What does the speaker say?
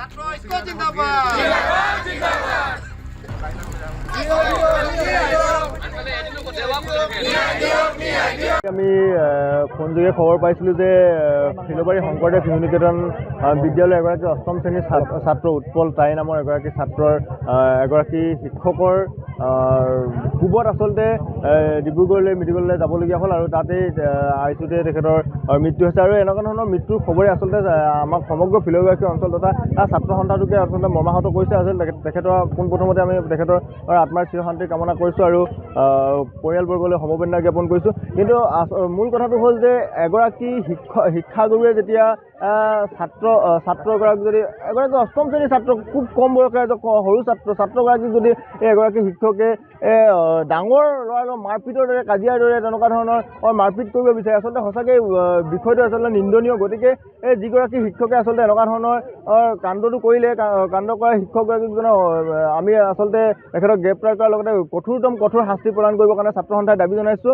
আমি ফোনযোগে খবৰ পাইছিলোঁ যে ফিলবাৰী শংকৰদেৱ শিশু নিকেতন বিদ্যালয়ৰ এগৰাকী অষ্টম শ্ৰেণীৰ ছাত্ৰ উৎপল টাই নামৰ এগৰাকী ছাত্ৰৰ এগৰাকী শিক্ষকৰ কোবত আচলতে ডিব্ৰুগড়লৈ মেডিকেললৈ যাবলগীয়া হ'ল আৰু তাতেই আইচুতে তেখেতৰ মৃত্যু হৈছে। আৰু এনেকুৱা ধৰণৰ মৃত্যুৰ খবৰে আচলতে আমাক সমগ্ৰ ফিলবাৰী অঞ্চল তথা ছাত্ৰ সন্থাটোকে আচলতে মৰ্মাহত কৰিছে। আচলতে তেখেতৰ পোনপ্ৰথমতে আমি তেখেতৰ আত্মাৰ চিৰশান্তি কামনা কৰিছোঁ আৰু পৰিয়ালবৰ্গলৈ সমবেদনা জ্ঞাপন কৰিছোঁ। কিন্তু মূল কথাটো হ'ল যে এগৰাকী শিক্ষাগুৰুৱে যেতিয়া ছাত্ৰগৰাকীক যদি এগৰাকী অষ্টম শ্ৰেণীৰ ছাত্ৰ খুব কম বয়সৰ সৰু ছাত্ৰগৰাকীক যদি এগৰাকী শিক্ষকে ডাঙৰ ল'ৰাৰ মাৰপিটৰ দৰে কাজিয়াৰ দৰে তেনেকুৱা ধৰণৰ মাৰপিট কৰিব বিচাৰে, আচলতে সঁচাকৈ বিষয়টো আচলতে নিন্দনীয়। গতিকে যিগৰাকী শিক্ষকে আচলতে এনেকুৱা ধৰণৰ কাণ্ডটো কৰিলে, কাণ্ড কৰা শিক্ষকগৰাকীক আমি আচলতে তেখেতক গ্ৰেপ্তাৰ কৰাৰ লগতে কঠোৰ শাস্তি প্ৰদান কৰিবৰ কাৰণে ছাত্ৰ সন্থাই দাবী জনাইছোঁ।